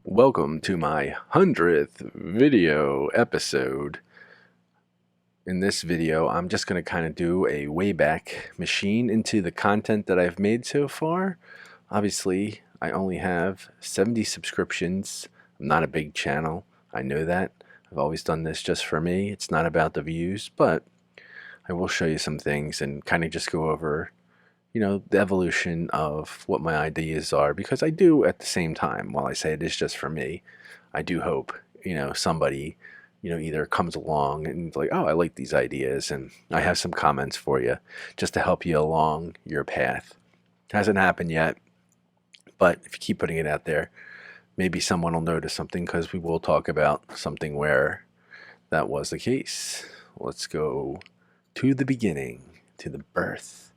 Welcome to my 100th video episode. In this video, I'm just going to kind of do a Wayback Machine into the content that I've made so far. Obviously, I only have 70 subscriptions. I'm not a big channel. I know that. I've always done this just for me. It's not about the views, but I will show you some things and kind of just go over the evolution of what my ideas are, because I do at the same time, while I say it is just for me, I do hope, somebody, either comes along and like, oh, I like these ideas and I have some comments for you just to help you along your path. Hasn't happened yet, but if you keep putting it out there, maybe someone will notice something, because we will talk about something where that was the case. Let's go to the beginning, to the birth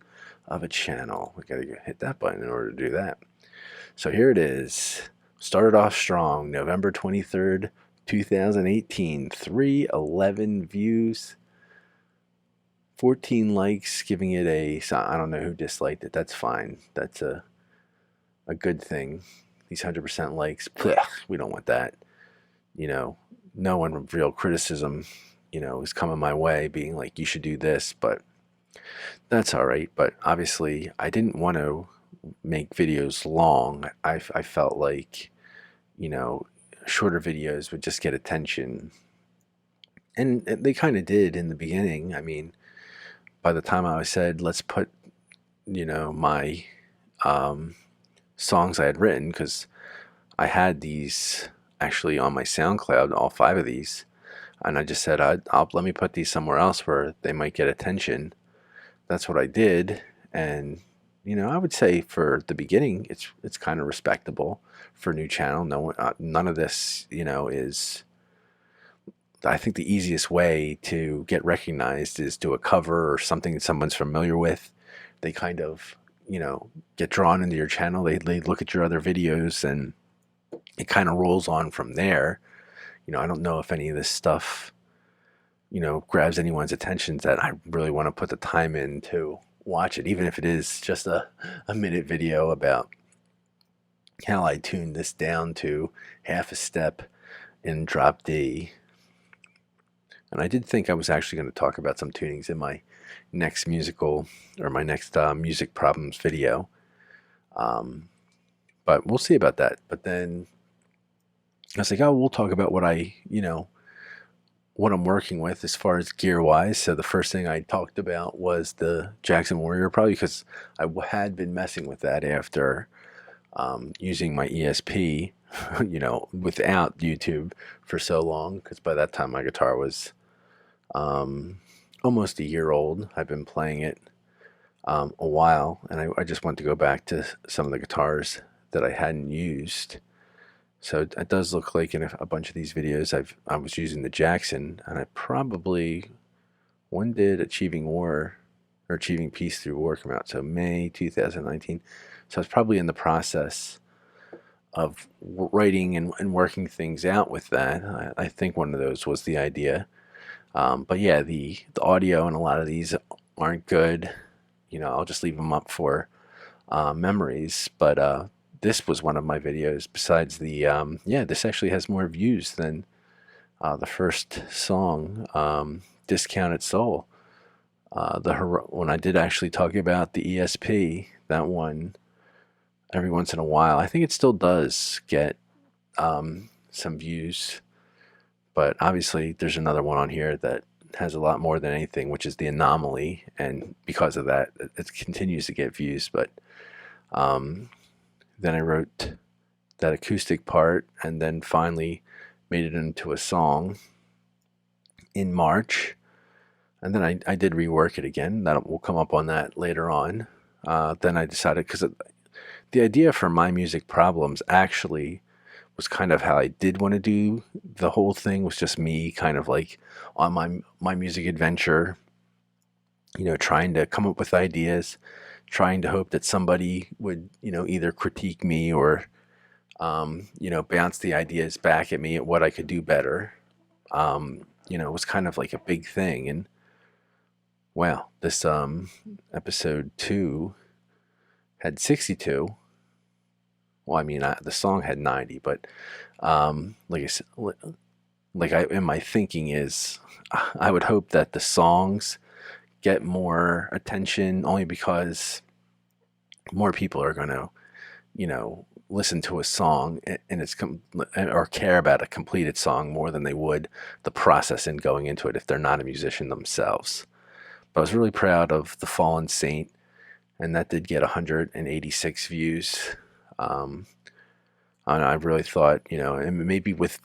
of a channel. We gotta hit that button in order to do that. So here it is. Started off strong, November 23rd, 2018. 311 views, 14 likes, giving it a, I don't know who disliked it. That's fine. That's a good thing. These 100% likes, we don't want that. No one real criticism, is coming my way being like, you should do this, but that's all right. But obviously, I didn't want to make videos long. I felt like, shorter videos would just get attention. And they kind of did in the beginning. I mean, by the time I said, let's put, my songs I had written, because I had these actually on my SoundCloud, all 5 of these. And I just said, I'll let me put these somewhere else where they might get attention. That's what I did. And I would say for the beginning, it's kind of respectable for a new channel. No, none of this, is. I think the easiest way to get recognized is do a cover or something that someone's familiar with. They kind of, get drawn into your channel. They look at your other videos, and it kind of rolls on from there. I don't know if any of this stuff, grabs anyone's attention that I really want to put the time in to watch it, even if it is just a minute video about how I tuned this down to half a step in drop D. And I did think I was actually going to talk about some tunings in my next my next music problems video. But we'll see about that. But then I was like, oh, we'll talk about what what I'm working with as far as gear wise. So the first thing I talked about was the Jackson Warrior, probably because I had been messing with that after using my ESP, without YouTube for so long, because by that time my guitar was almost a year old. I've been playing it a while, and I just want to go back to some of the guitars that I hadn't used. So it does look like in a bunch of these videos I was using the Jackson, and I probably, when did Achieving War or Achieving Peace Through War come out? So May 2019. So I was probably in the process of writing and working things out with that. I think one of those was the idea. But yeah, the audio in a lot of these aren't good. I'll just leave them up for memories. But this was one of my videos. Besides this actually has more views than the first song, Discounted Soul. When I did actually talk about the ESP, that one, every once in a while, I think it still does get some views. But obviously, there's another one on here that has a lot more than anything, which is the Anomaly, and because of that, it continues to get views. But then I wrote that acoustic part, and then finally made it into a song in March. And then I did rework it again. That will come up on that later on. Then I decided, because the idea for My Music Problems actually was kind of how I did want to do the whole thing, was just me kind of like on my music adventure, trying to come up with ideas, trying to hope that somebody would, either critique me or, bounce the ideas back at me at what I could do better. It was kind of like a big thing. And wow, this episode 2 had 62. well, I mean, the song had 90, but like I said, in my thinking is, I would hope that the songs get more attention only because more people are going to, listen to a song and or care about a completed song more than they would the process in going into it if they're not a musician themselves. But I was really proud of The Fallen Saint, and that did get 186 views. Um, and I really thought, and maybe with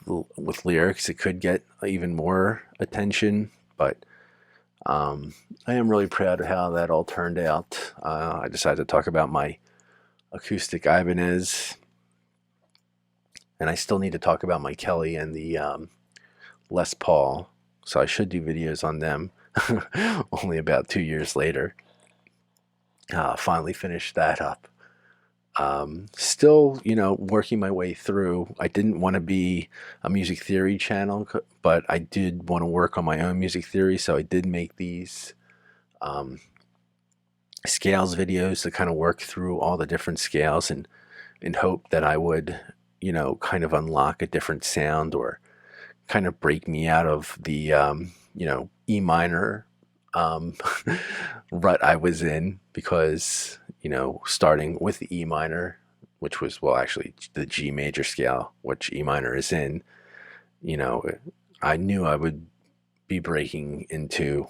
lyrics, it could get even more attention. But I am really proud of how that all turned out. I decided to talk about my acoustic Ibanez, and I still need to talk about my Kelly and the Les Paul. So I should do videos on them. Only about 2 years later, finally finished that up. Still, working my way through. I didn't want to be a music theory channel, but I did want to work on my own music theory, so I did make these um, scales videos to kind of work through all the different scales and in hope that I would, kind of unlock a different sound or kind of break me out of the, E minor um, rut I was in because, starting with the E minor, which was, well, actually the G major scale, which E minor is in, you know, I knew I would be breaking into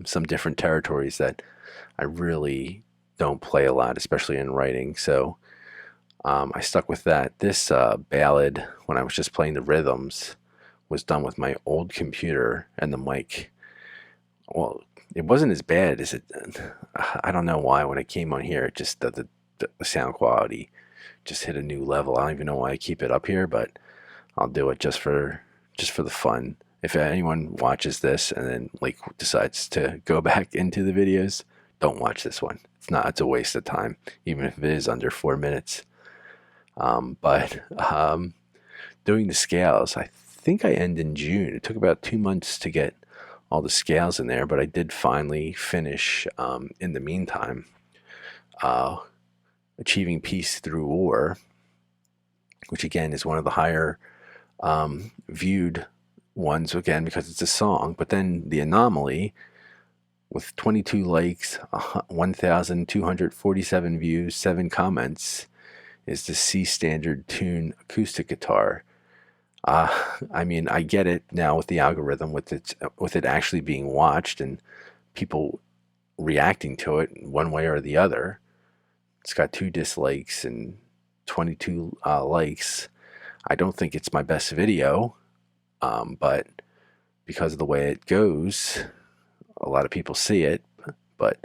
some different territories that I really don't play a lot, especially in writing. So I stuck with that. This ballad, when I was just playing the rhythms, was done with my old computer and the mic. Well, it wasn't as bad as it. I don't know why. When it came on here, it just the sound quality just hit a new level. I don't even know why I keep it up here, but I'll do it just for the fun. If anyone watches this and then like decides to go back into the videos, don't watch this one. It's not. It's a waste of time, even if it is under 4 minutes. But doing the scales, I think I end in June. It took about 2 months to get all the scales in there, but I did finally finish in the meantime. Uh, Achieving Peace Through War, which again is one of the higher viewed ones, again because it's a song. But then the Anomaly, with 22 likes, 1,247 views, 7 comments, is the C standard tune acoustic guitar. I mean, I get it now with the algorithm, with it actually being watched and people reacting to it one way or the other. It's got 2 dislikes and 22 likes. I don't think it's my best video, but because of the way it goes, a lot of people see it, but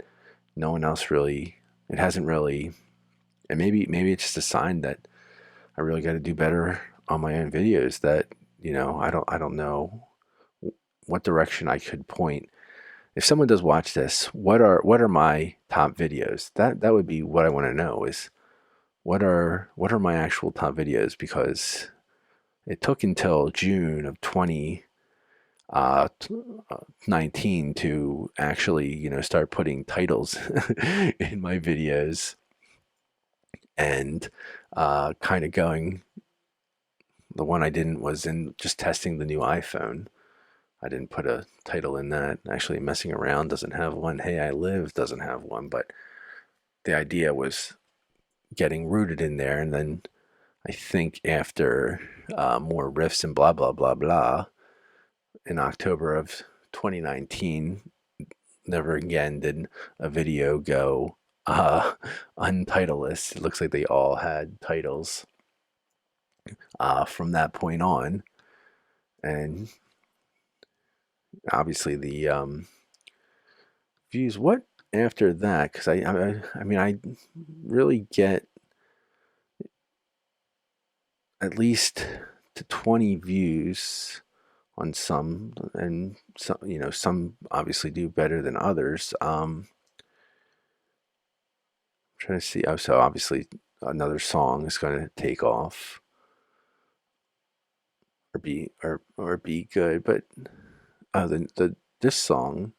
no one else really. It hasn't really, and maybe it's just a sign that I really got to do better on my own videos. That I don't know what direction I could point. If someone does watch this, what are my top videos? That would be what I want to know, is what are my actual top videos, because it took until June of 2019 to actually start putting titles in my videos and kind of going. The one I didn't was in just testing the new iPhone. I didn't put a title in that. Actually, Messing Around doesn't have one. Hey, I Live doesn't have one. But the idea was getting rooted in there. And then I think after more riffs and blah, blah, blah, blah, in October of 2019, never again did a video go untitledless. It looks like they all had titles from that point on. And obviously the views. What after that? Because I mean, I really get at least to 20 views on some, and some obviously do better than others. I'm trying to see. Oh, so obviously another song is going to take off or be good, but the this song,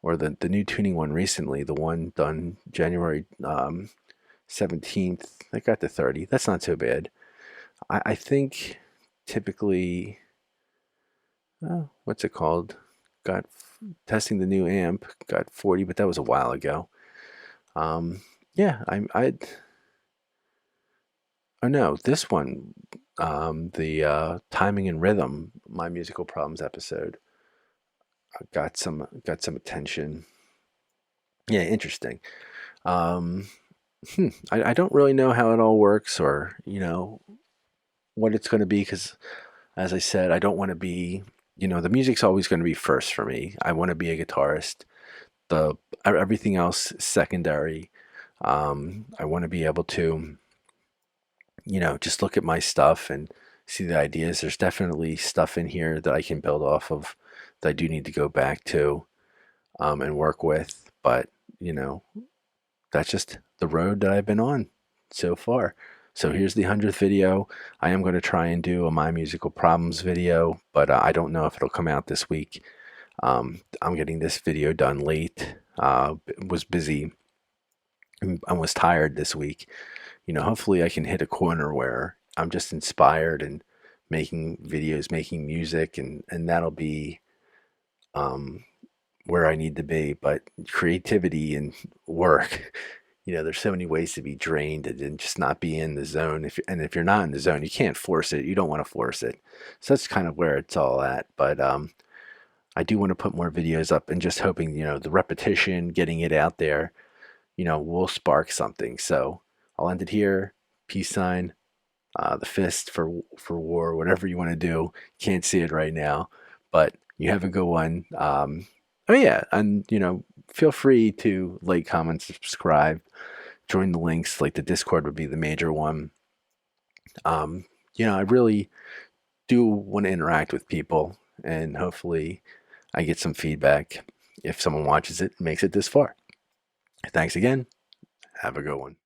or the new tuning one recently, the one done January 17th. I got to 30. That's not so bad. I think typically, what's it called? Got testing the new amp, got 40, but that was a while ago. Yeah, oh no, this one, the timing and rhythm, my musical problems episode, got some attention. Yeah, interesting. Um, I don't really know how it all works, or what it's going to be, because as I said, I don't want to be, the music's always going to be first for me. I want to be a guitarist. The Everything else is secondary. I want to be able to, just look at my stuff and see the ideas. There's definitely stuff in here that I can build off of that I do need to go back to, and work with. But, you know, that's just the road that I've been on so far. So here's the 100th video. I am going to try and do a My Musical Problems video, but I don't know if it'll come out this week. I'm getting this video done late. Was busy and was tired this week. Hopefully I can hit a corner where I'm just inspired and making videos, making music, and that'll be um, where I need to be. But creativity and work, there's so many ways to be drained and just not be in the zone. If you're not in the zone, you can't force it. You don't want to force it. So that's kind of where it's all at. But I do want to put more videos up, and just hoping, the repetition, getting it out there, will spark something. So I'll end it here. Peace sign, the fist for war, whatever you want to do. Can't see it right now, but you have a good one. Oh yeah, and feel free to like, comment, subscribe, join the links. Like the Discord would be the major one. I really do want to interact with people, and hopefully I get some feedback if someone watches it and makes it this far. Thanks again. Have a good one.